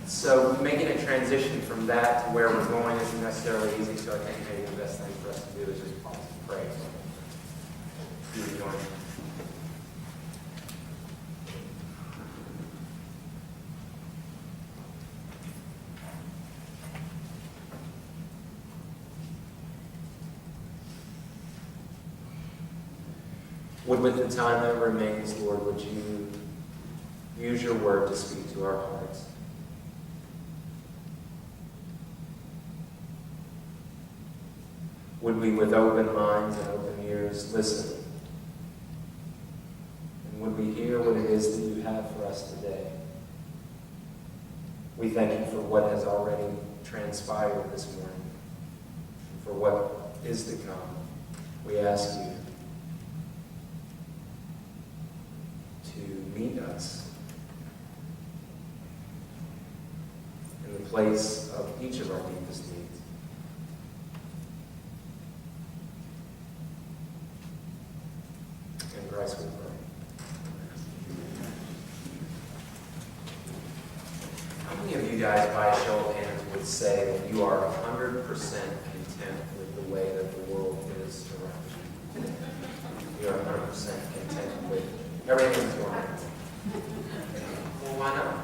So making a transition from that to where we're going isn't necessarily easy, so I think maybe the best thing for us to do is just pause and pray. Do you join me? Would with the time that remains, Lord, would you use your word to speak to our hearts? Would we, with open minds and open ears, listen? And would we hear what it is that you have for us today? We thank you for what has already transpired this morning, and for what is to come. We ask you to meet us in the place of each of our deepest needs. In Christ we pray. How many of you guys, by a show of hands, would say that you are 100% content with the way that the world is around you? You are 100% content with everything that's going on. Well, why not?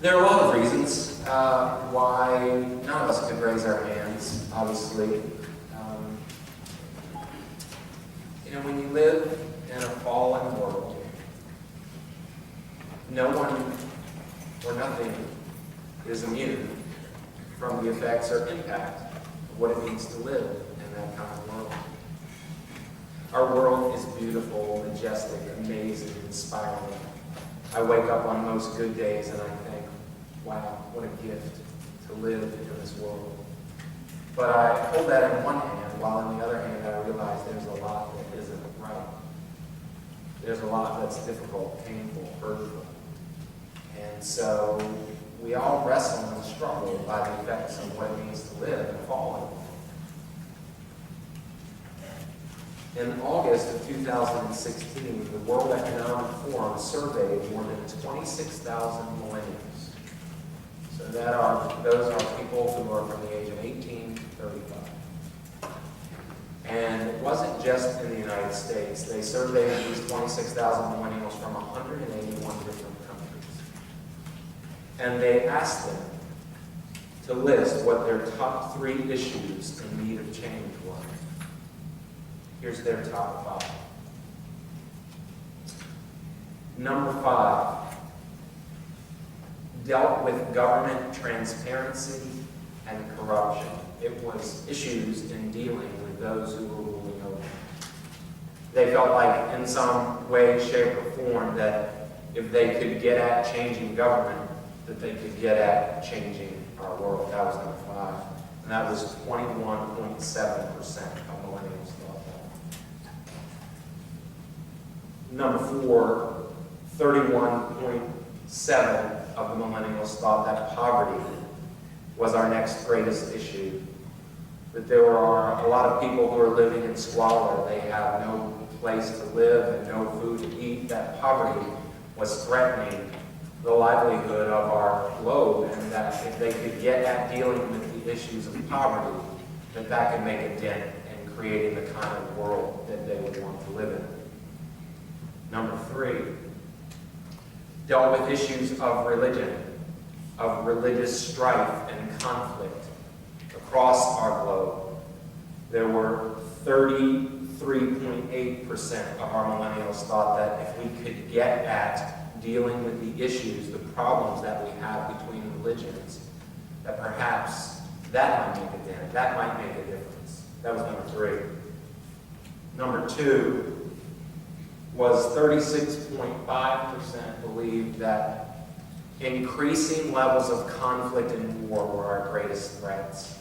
There are a lot of reasons why none of us could raise our hands, obviously. When you live in a fallen world, no one or nothing is immune from the effects or impact of what it means to live in that kind of world. Our world is beautiful, majestic, amazing, inspiring. I wake up on most good days and I think, wow, what a gift to live in this world. But I hold that in one hand, while in the other hand I realize there's a lot that isn't right. There's a lot that's difficult, painful, hurtful. And so we all wrestle and struggle by the effects of what it means to live in a fallen world. In August of 2016, the World Economic Forum surveyed more than 26,000 millennials. So those are people who are from the age of 18 to 35. And it wasn't just in the United States. They surveyed these 26,000 millennials from 181 different countries. And they asked them to list what their top 3 issues in need of change were. Here's their top 5. Number 5, dealt with government transparency and corruption. It was issues in dealing with those who were ruling over. They felt like in some way, shape, or form that if they could get at changing government, that they could get at changing our world. That was number 5. And that was 21.7% of millennials thought that. Number 4, 31.7% of the millennials thought that poverty was our next greatest issue. That there are a lot of people who are living in squalor. They have no place to live and no food to eat. That poverty was threatening the livelihood of our globe, and that if they could get at dealing with the issues of poverty, that could make a dent in creating the kind of world that they would want to live in. Number 3, dealt with issues of religion, of religious strife and conflict across our globe. There were 33.8% of our millennials thought that if we could get at dealing with the issues, the problems that we have between religions, that perhaps that might make a dent, that might make a difference. That was number 3. Number 2 was 36.5% believed that increasing levels of conflict and war were our greatest threats.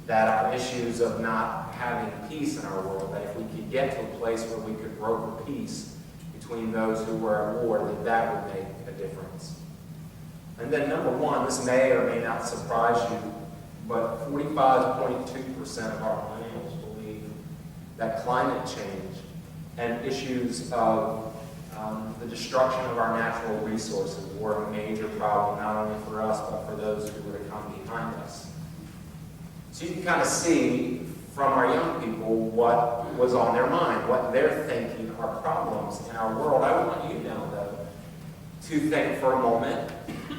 That our issues of not having peace in our world, that if we could get to a place where we could broker peace between those who were at war, that would make a difference. And then number 1, this may or may not surprise you, but 45.2% of our millennials believe that climate change and issues of The destruction of our natural resources were a major problem, not only for us, but for those who were to come behind us. So you can kind of see from our young people what was on their mind, what they're thinking are problems in our world. I want you now, though, to think for a moment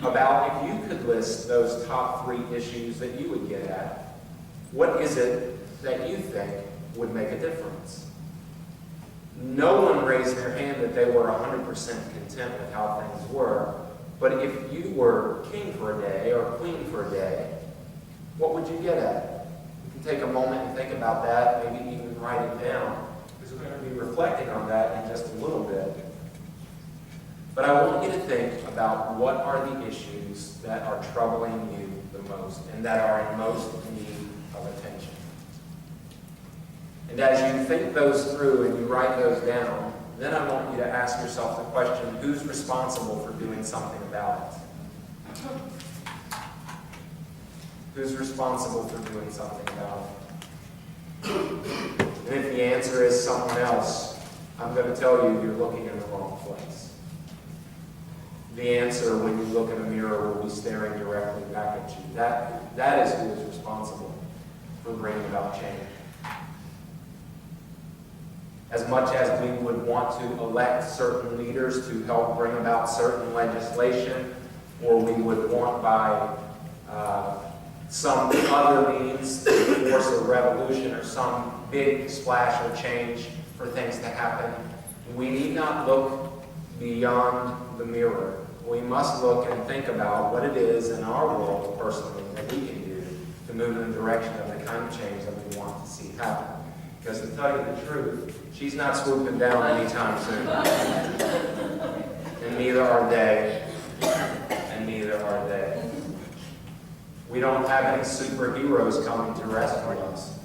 about if you could list those top 3 issues that you would get at. What is it that you think would make a difference? No one raised their hand that they were 100% content with how things were. But if you were king for a day or queen for a day, what would you get at? You can take a moment and think about that, maybe even write it down, because we're going to be reflecting on that in just a little bit. But I want you to think about what are the issues that are troubling you the most and that are in most need of attention. And as you think those through and you write those down, then I want you to ask yourself the question, who's responsible for doing something about it? Who's responsible for doing something about it? And if the answer is someone else, I'm going to tell you, you're looking in the wrong place. The answer, when you look in a mirror, will be staring directly back at you. That is who is responsible for bringing about change. As much as we would want to elect certain leaders to help bring about certain legislation, or we would want by some other means to force a revolution or some big splash or change for things to happen, we need not look beyond the mirror. We must look and think about what it is in our world personally that we can do to move in the direction of the kind of change that we want to see happen. Because to tell you the truth, she's not swooping down anytime soon. And neither are they. And neither are they. We don't have any superheroes coming to rescue us.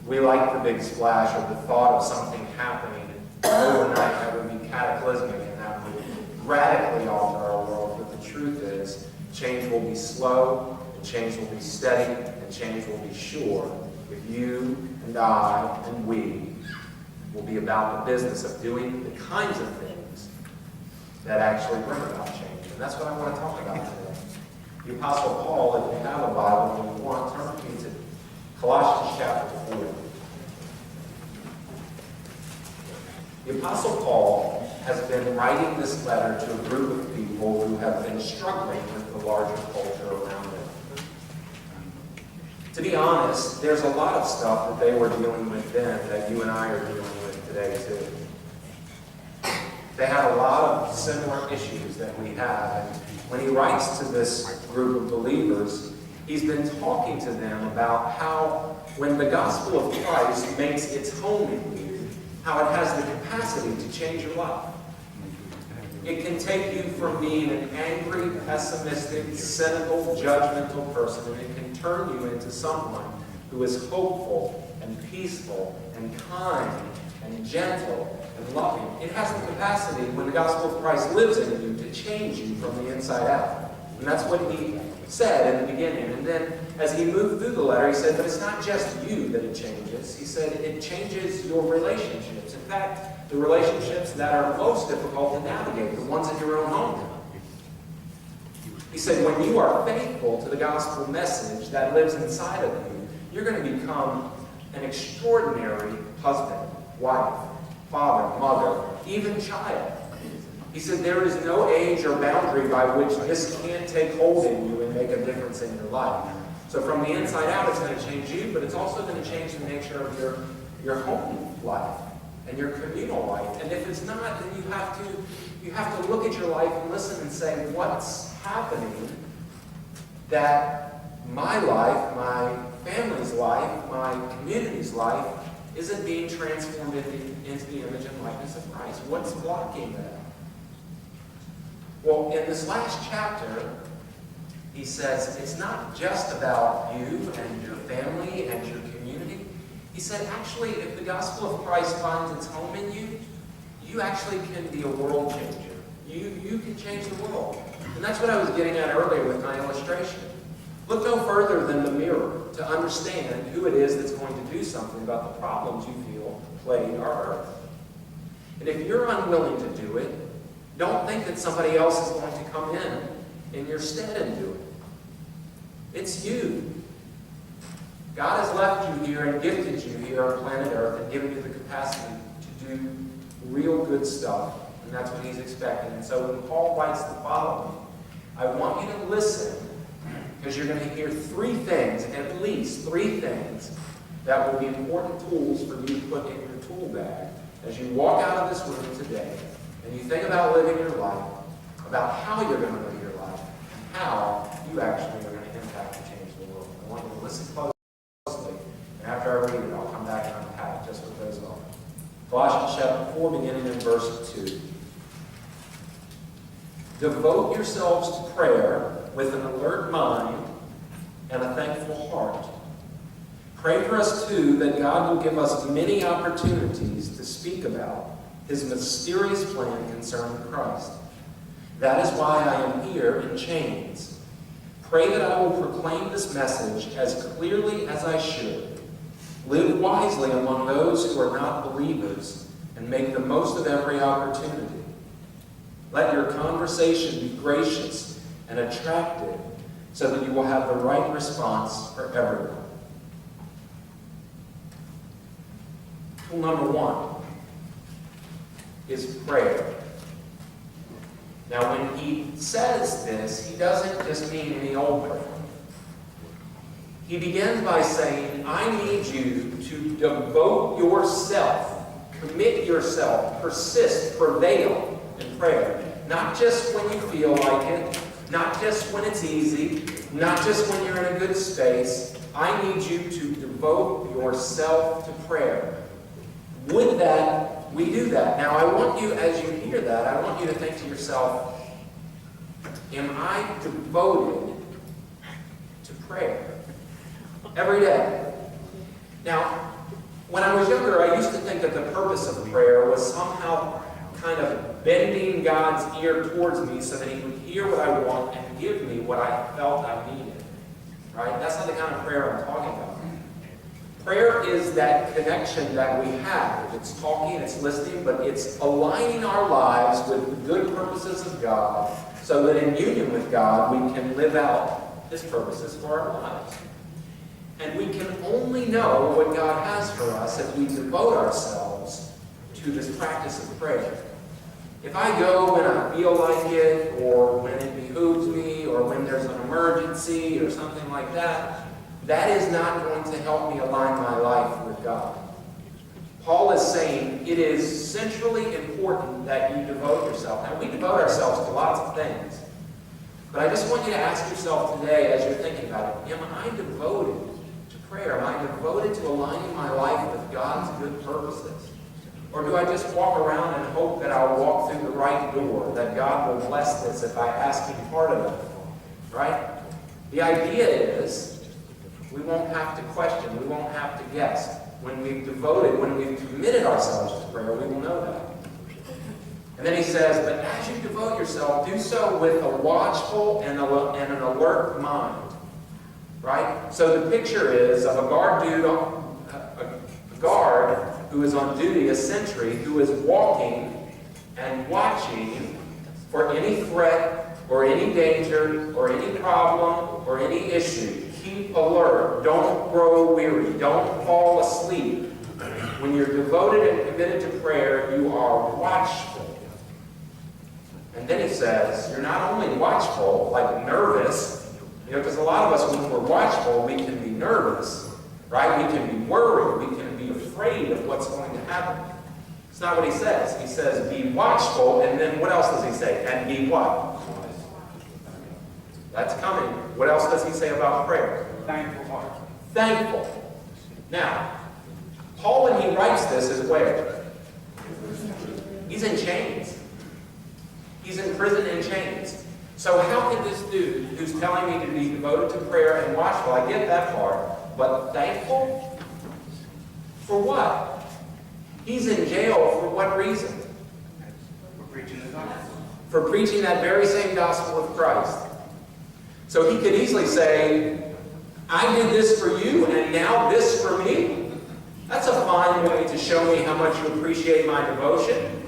We like the big splash or the thought of something happening overnight that would be cataclysmic and that would radically alter our world. But the truth is, change will be slow, and change will be steady, and change will be sure if you and I and we will be about the business of doing the kinds of things that actually bring about change. And that's what I want to talk about today. The Apostle Paul, if you have a Bible and you want, turn with me to Colossians chapter 4. The Apostle Paul has been writing this letter to a group of people who have been struggling with the larger culture around them. To be honest, there's a lot of stuff that they were dealing with then that you and I are dealing with today too. They had a lot of similar issues that we have. And when he writes to this group of believers, he's been talking to them about how when the gospel of Christ makes its home in you, how it has the capacity to change your life. It can take you from being an angry, pessimistic, cynical, judgmental person, and it can turn you into someone who is hopeful and peaceful and kind and gentle and loving. It has the capacity, when the gospel of Christ lives in you, to change you from the inside out. And that's what he said in the beginning. And then as he moved through the letter, he said, but it's not just you that it changes. He said it changes your relationships. In fact, the relationships that are most difficult to navigate, the ones in your own home. He said, when you are faithful to the gospel message that lives inside of you, you're going to become an extraordinary husband, wife, father, mother, even child. He said, there is no age or boundary by which this can't take hold in you and make a difference in your life. So from the inside out, it's going to change you, but it's also going to change the nature of your home life and your communal life. And if it's not, then you have to look at your life and listen and say, what's happening that my life, my family's life, my community's life isn't being transformed into the image and likeness of Christ? What's blocking that? Well, in this last chapter, he says, it's not just about you and your family and your community. He said, actually, if the gospel of Christ finds its home in you, you actually can be a world changer. You can change the world. And that's what I was getting at earlier with my illustration. Look no further than the mirror to understand who it is that's going to do something about the problems you feel plague our earth. And if you're unwilling to do it, don't think that somebody else is going to come in your stead and do it. It's you. God has left you here and gifted you here on planet Earth and given you the capacity to do real good stuff. And that's what he's expecting. And so when Paul writes the following, I want you to listen, because you're going to hear three things, at least three things, that will be important tools for you to put in your tool bag as you walk out of this room today and you think about living your life, about how you're going to live your life, and how you actually are going to impact and change the world. I want you to listen closely, and after I read it, I'll come back and unpack just what those are. Colossians chapter 4, beginning in verse 2. Devote yourselves to prayer with an alert mind and a thankful heart. Pray for us, too, that God will give us many opportunities to speak about his mysterious plan concerning Christ. That is why I am here in chains. Pray that I will proclaim this message as clearly as I should. Live wisely among those who are not believers and make the most of every opportunity. Let your conversation be gracious and attractive so that you will have the right response for everyone. Tool number one is prayer. Now, when he says this, he doesn't just mean any old prayer. He begins by saying, I need you to devote yourself, commit yourself, persist, prevail in prayer. Not just when you feel like it, not just when it's easy, not just when you're in a good space. I need you to devote yourself to prayer. Would that we do that? Now, I want you, as you hear that, I want you to think to yourself, am I devoted to prayer every day? Now, when I was younger, I used to think that the purpose of prayer was somehow kind of bending God's ear towards me so that he would hear what I want and give me what I felt I needed. Right? That's not the kind of prayer I'm talking about. Prayer is that connection that we have. It's talking, it's listening, but it's aligning our lives with the good purposes of God so that in union with God we can live out his purposes for our lives. And we can only know what God has for us if we devote ourselves to this practice of prayer. If I go when I feel like it, or when it behooves me, or when there's an emergency or something like that, that is not going to help me align my life with God. Paul is saying it is centrally important that you devote yourself. Now, we devote ourselves to lots of things. But I just want you to ask yourself today, as you're thinking about it, am I devoted to prayer? Am I devoted to aligning my life with God's good purposes? Or do I just walk around and hope that I'll walk through the right door, that God will bless this if I ask him part of it? Right? The idea is we won't have to question, we won't have to guess. When we've devoted, when we've committed ourselves to prayer, we will know that. And then he says, but as you devote yourself, do so with a watchful and an alert mind. Right? So the picture is of a guard who is on duty, a sentry, who is walking and watching for any threat or any danger or any problem or any issue. Keep alert. Don't grow weary. Don't fall asleep. When you're devoted and committed to prayer, you are watchful. And then he says, you're not only watchful, like nervous, because a lot of us, when we're watchful, we can be nervous, right? We can be worried. We can be afraid of what's going to happen. It's not what he says. He says, be watchful, and then what else does he say? And be what? That's coming. What else does he say about prayer? Thankful heart. Thankful. Now, Paul, when he writes this, is where? He's in chains. He's in prison in chains. So how can this dude, who's telling me to be devoted to prayer and watchful, I get that part, but thankful? For what? He's in jail for what reason? For preaching the gospel. For preaching that very same gospel of Christ. So he could easily say, I did this for you, and now this for me. That's a fine way to show me how much you appreciate my devotion.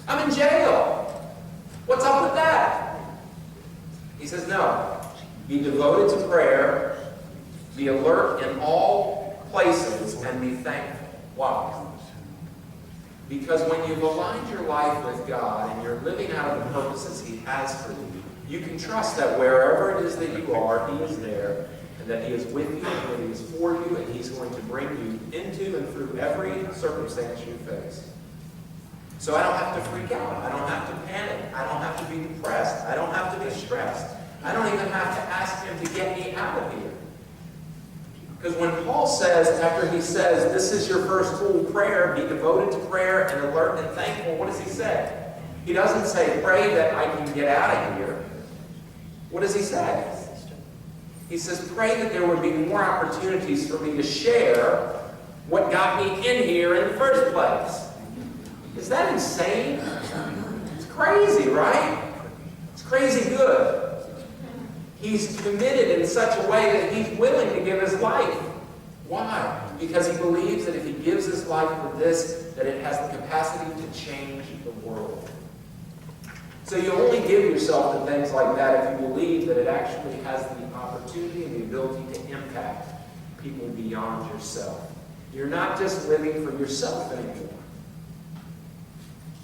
I'm in jail. What's up with that? He says, no. Be devoted to prayer, be alert in all places, and be thankful. Why? Because when you've aligned your life with God and you're living out of the purposes He has for you, you can trust that wherever it is that you are, He is there, and that He is with you, and that He is for you, and He's going to bring you into and through every circumstance you face. So I don't have to freak out. I don't have to panic. I don't have to be depressed. I don't have to be stressed. I don't even have to ask Him to get me out of here. Because when Paul says, after he says, this is your first tool, prayer, be devoted to prayer and alert and thankful, what does he say? He doesn't say, pray that I can get out of here. What does he say? He says, pray that there would be more opportunities for me to share what got me in here in the first place. Is that insane? It's crazy, right? It's crazy good. He's committed in such a way that he's willing to give his life. Why? Because he believes that if he gives his life for this, that it has the capacity to change the world. So you only give yourself to things like that if you believe that it actually has the opportunity and the ability to impact people beyond yourself. You're not just living for yourself anymore.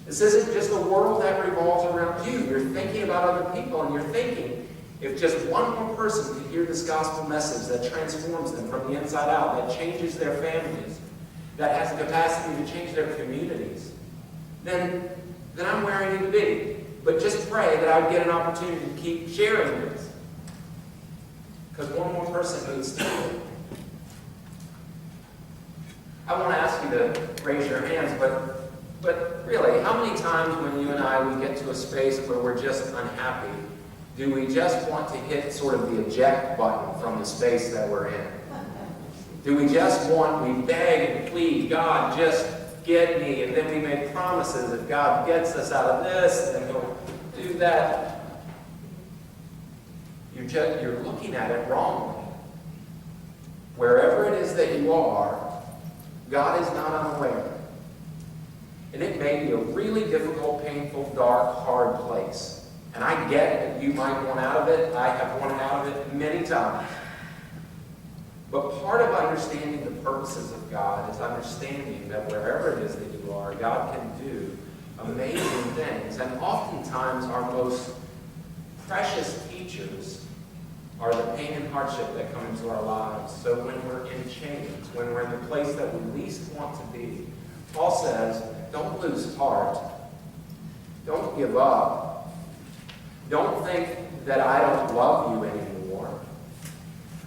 This isn't just a world that revolves around you. You're thinking about other people, and you're thinking, if just one more person could hear this gospel message that transforms them from the inside out, that changes their families, that has the capacity to change their communities, then I'm where I need to be. But just pray that I would get an opportunity to keep sharing this. Because one more person needs to do it. I won't ask you to raise your hands, but really, how many times when you and I, we get to a space where we're just unhappy, do we just want to hit sort of the eject button from the space that we're in? Do we just want, we beg and plead, God, just get me, and then we make promises, if God gets us out of this, then He'll do that. You're looking at it wrongly. Wherever it is that you are, God is not unaware. And it may be a really difficult, painful, dark, hard place. And I get that you might want out of it. I have wanted out of it many times. But part of understanding the purposes of God is understanding that wherever it is that you are, God can do amazing things. And oftentimes our most precious teachers are the pain and hardship that come into our lives. So when we're in chains, when we're in the place that we least want to be, Paul says, don't lose heart. Don't give up. Don't think that I don't love you anymore.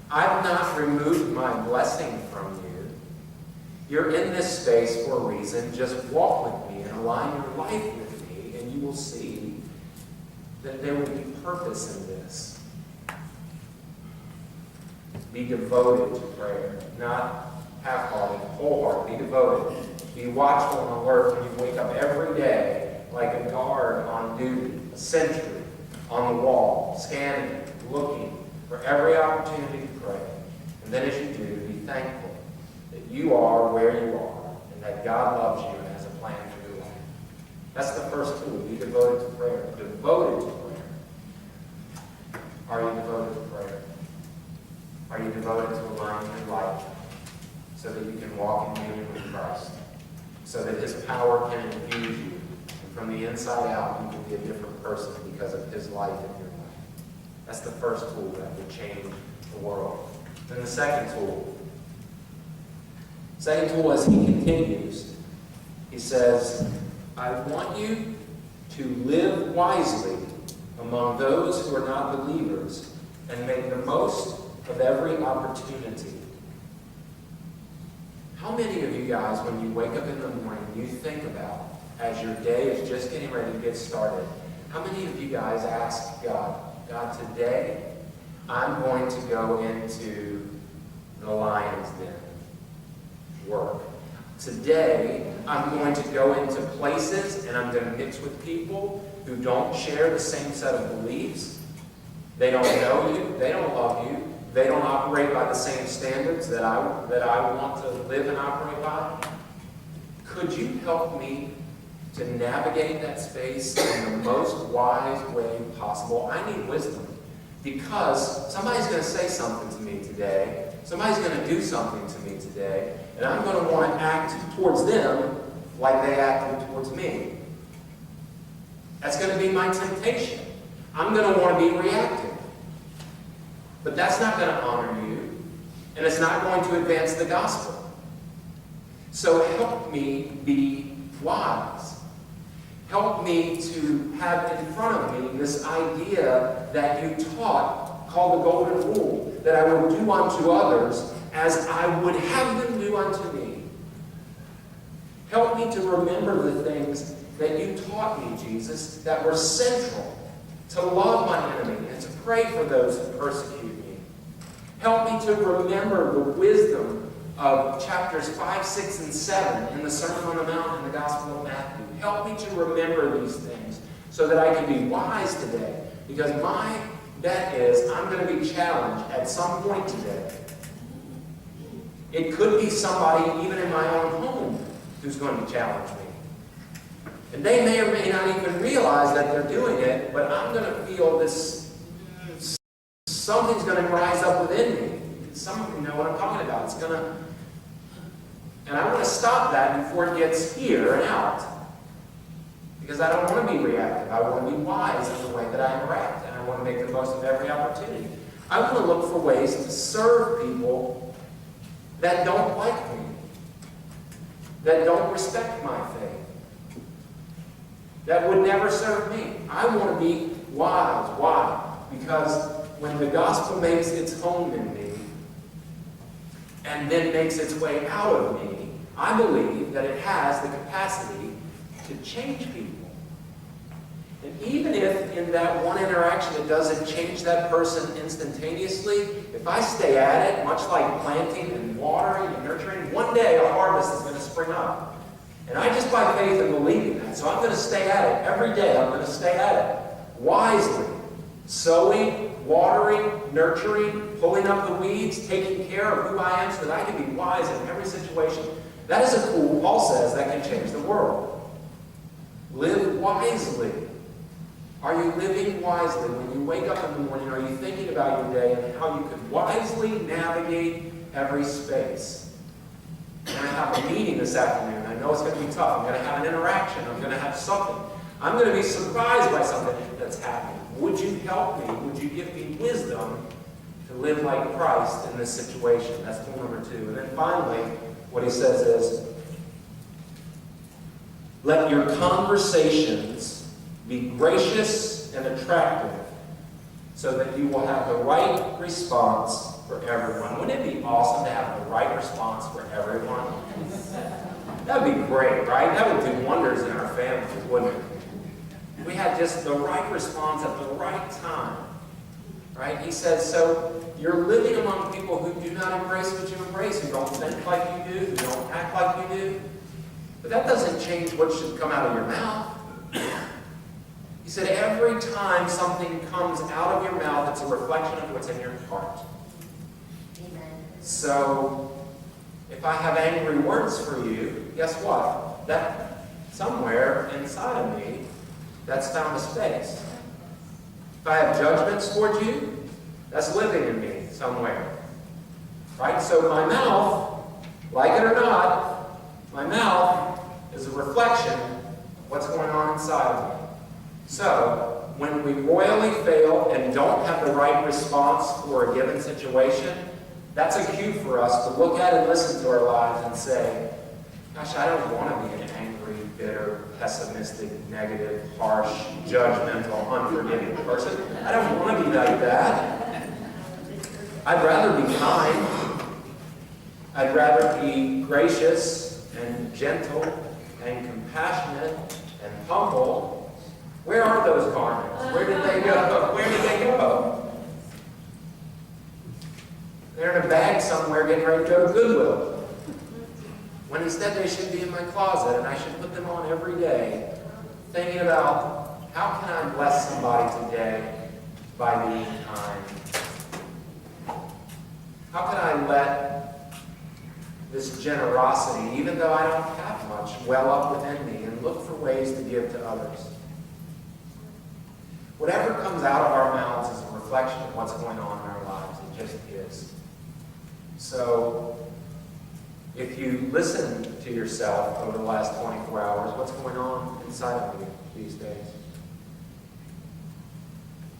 I've not removed my blessing from you. You're in this space for a reason. Just walk with me and align your life with me, and you will see that there will be purpose in this. Be devoted to prayer, not half-hearted, wholehearted. Be devoted. Be watchful and alert when you wake up every day like a guard on duty, a sentry on the wall, scanning, looking for every opportunity to pray. And then as you do, be thankful that you are where you are and that God loves you and has a plan for your life. That's the first tool. Be devoted to prayer. Devoted to prayer. Are you devoted to prayer? Are you devoted to aligning your life so that you can walk in union with Christ? So that His power can infuse you. And from the inside out, you can be a different person because of His life in your life. That's the first tool that will change the world. Then the second tool. Second tool, as he continues, he says, I want you to live wisely among those who are not believers and make the most of every opportunity. How many of you guys, when you wake up in the morning, you think about, as your day is just getting ready to get started, how many of you guys ask God, today I'm going to go into the lion's den, work. Today I'm going to go into places and I'm going to mix with people who don't share the same set of beliefs. They don't know you, they don't love you, they don't operate by the same standards that I want to live and operate by? Could you help me to navigate that space in the most wise way possible? I need wisdom, because somebody's going to say something to me today. Somebody's going to do something to me today, and I'm going to want to act towards them like they acted towards me. That's going to be my temptation. I'm going to want to be reactive. But that's not going to honor you, and it's not going to advance the gospel. So help me be wise. Help me to have in front of me this idea that you taught, called the golden rule, that I would do unto others as I would have them do unto me. Help me to remember the things that you taught me, Jesus, that were central: to love my enemy and to pray for those who persecute me. Help me to remember the wisdom of chapters 5, 6, and 7 in the Sermon on the Mount in the Gospel of Matthew. Help me to remember these things so that I can be wise today, because my bet is I'm going to be challenged at some point today. It could be somebody even in my own home who's going to challenge me. And they may or may not even realize that they're doing it, but I'm going to feel this, something's going to rise up within me. Some of you know what I'm talking about. It's going to, and I want to stop that before it gets here and out. Because I don't want to be reactive. I want to be wise in the way that I interact, and I want to make the most of every opportunity. I want to look for ways to serve people that don't like me, that don't respect my faith, that would never serve me. I want to be wise. Why? Because when the gospel makes its home in me and then makes its way out of me, I believe that it has the capacity to change people. And even if in that one interaction it doesn't change that person instantaneously, if I stay at it, much like planting and watering and nurturing, one day a harvest is going to spring up. And I just by faith am believing that. So I'm going to stay at it. Every day I'm going to stay at it. Wisely. Sowing, watering, nurturing, pulling up the weeds, taking care of who I am so that I can be wise in every situation. That is a tool, Paul says, that can change the world. Live wisely. Are you living wisely? When you wake up in the morning, are you thinking about your day and how you could wisely navigate every space? I'm going to have a meeting this afternoon. I know it's going to be tough. I'm going to have an interaction. I'm going to have something. I'm going to be surprised by something that's happening. Would you help me? Would you give me wisdom to live like Christ in this situation? That's tool number 2. And then finally, what he says is, let your conversations be gracious and attractive so that you will have the right response for everyone. Wouldn't it be awesome to have the right response for everyone? That would be great, right? That would do wonders in our families, wouldn't it? We had just the right response at the right time, right? He says, so you're living among people who do not embrace what you embrace, who don't think like you do, who don't act like you do. But that doesn't change what should come out of your mouth. He said, every time something comes out of your mouth, it's a reflection of what's in your heart. Amen. So, if I have angry words for you, guess what? That somewhere inside of me, that's found a space. If I have judgments towards you, that's living in me somewhere. Right? So my mouth, like it or not, my mouth is a reflection of what's going on inside of me. So, when we royally fail and don't have the right response for a given situation, that's a cue for us to look at and listen to our lives and say, gosh, I don't want to be an angry, bitter, pessimistic, negative, harsh, judgmental, unforgiving person. I don't want to be like that. I'd rather be kind. I'd rather be gracious and gentle and compassionate and humble. Where are those garments? Where did they go? Where did they go? They're in a bag somewhere getting ready to go to Goodwill. When instead they should be in my closet and I should put them on every day, thinking about how can I bless somebody today by being kind. How can I let this generosity, even though I don't have much, well up within me and look for ways to give to others? Whatever comes out of our mouths is a reflection of what's going on in our lives. It just is. So, if you listen to yourself over the last 24 hours, what's going on inside of you these days?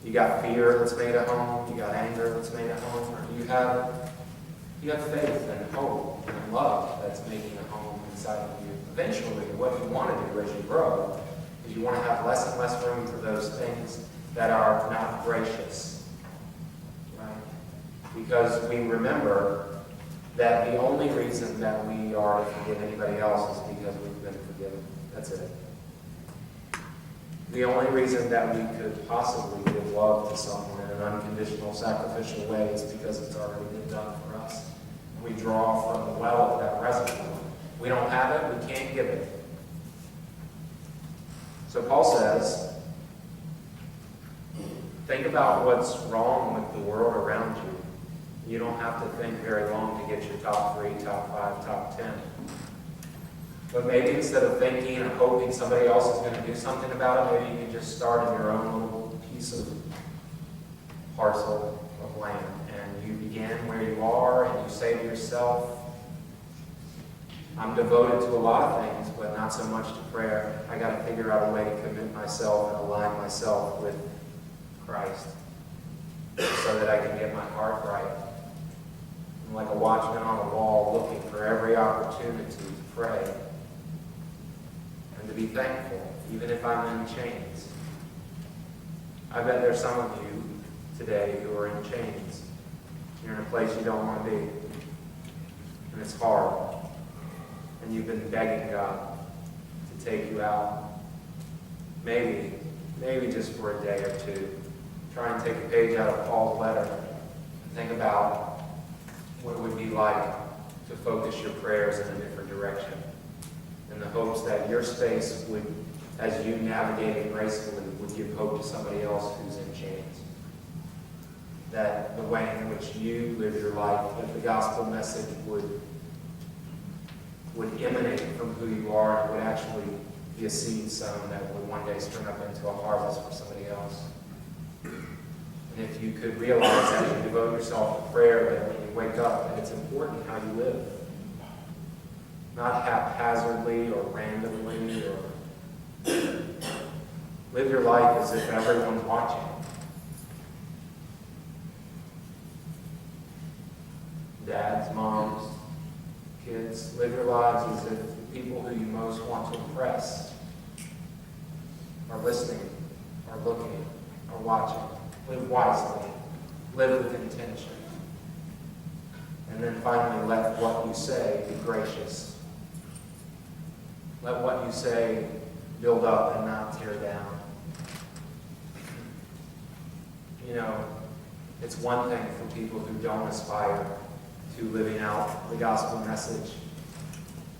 You got fear that's made at home. You got anger that's made at home. Or you have faith and hope and love that's making a home inside of you. Eventually, what you want to do as you grow is you want to have less and less room for those things that are not gracious. Right? Because we remember that the only reason that we are to forgive anybody else is because we've been forgiven. That's it. The only reason that we could possibly give love to someone in an unconditional, sacrificial way is because it's already been done for us. And we draw from the well of that reservoir. We don't have it, we can't give it. So Paul says, think about what's wrong with the world around you. You don't have to think very long to get your top 3, top 5, top 10. But maybe instead of thinking and hoping somebody else is going to do something about it, maybe you can just start in your own little piece of parcel of land. And you begin where you are and you say to yourself, I'm devoted to a lot of things, but not so much to prayer. I got to figure out a way to commit myself and align myself with Christ so that I can get my heart right. I'm like a watchman on a wall looking for every opportunity to pray and to be thankful, even if I'm in chains. I bet there's some of you today who are in chains. You're in a place you don't want to be. And it's hard. And you've been begging God to take you out. Maybe just for a day or two. Try and take a page out of Paul's letter and think about what it would be like to focus your prayers in a different direction. In the hopes that your space would, as you navigate it gracefully, would give hope to somebody else who's in chains. That the way in which you live your life, that the gospel message would emanate from who you are and would actually be a seed sown that would one day spring up into a harvest for somebody else. And if you could realize as you devote yourself to prayer that when you wake up, that it's important how you live. Not haphazardly or randomly or live your life as if everyone's watching. Dads, moms, kids, live your lives as if the people who you most want to impress are listening, are looking, are watching. Live wisely. Live with intention. And then finally, let what you say be gracious. Let what you say build up and not tear down. You know, it's one thing for people who don't aspire to living out the gospel message,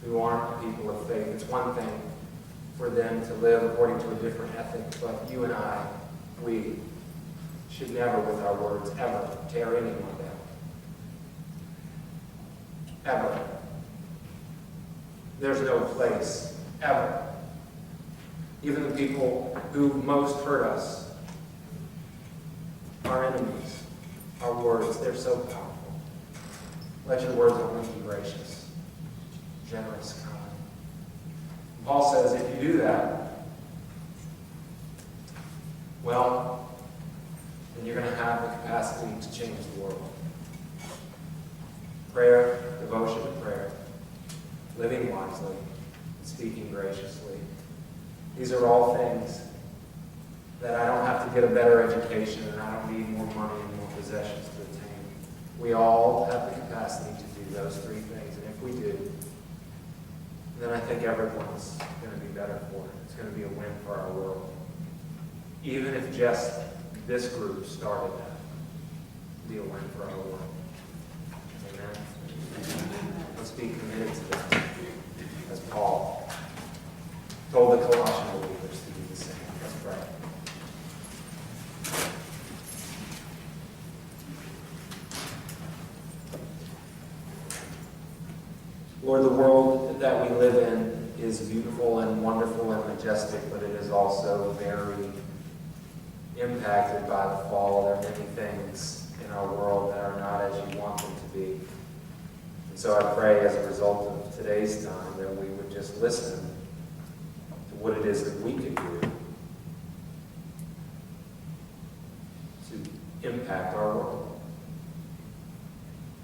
who aren't people of faith. It's one thing for them to live according to a different ethic, but you and I, we should never, with our words, ever tear anyone down. Ever. There's no place, ever. Even the people who most hurt us, our enemies, our words, they're so powerful. Let your words only be gracious, generous, kind. Paul says if you do that, well, then you're going to have the capacity to change the world. Prayer, devotion to prayer, living wisely, and speaking graciously. These are all things that I don't have to get a better education and I don't need more money and more possessions to attain. We all have the capacity to do those three things, and if we do, then I think everyone's going to be better for it. It's going to be a win for our world. Even if just this group started that, it'd be a win for our world. Amen? Let's be committed to that, as Paul told the Colossian believers to do the same. Let's pray. Lord, the world that we live in is beautiful and wonderful and majestic, but it is also very impacted by the fall. There are many things in our world that are not as you want them to be. And so I pray as a result of today's time that we would just listen to what it is that we could do to impact our world.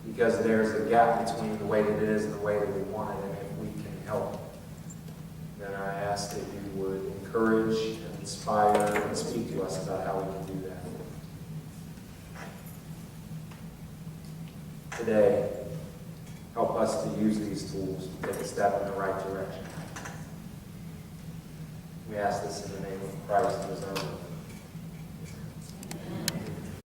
Because there's a gap between the way that it is and the way that we want it, and if we can help, then I ask that you would encourage and inspire and speak to us about how we can do that. Today, help us to use these tools to take a step in the right direction. We ask this in the name of Christ, who is our Lord.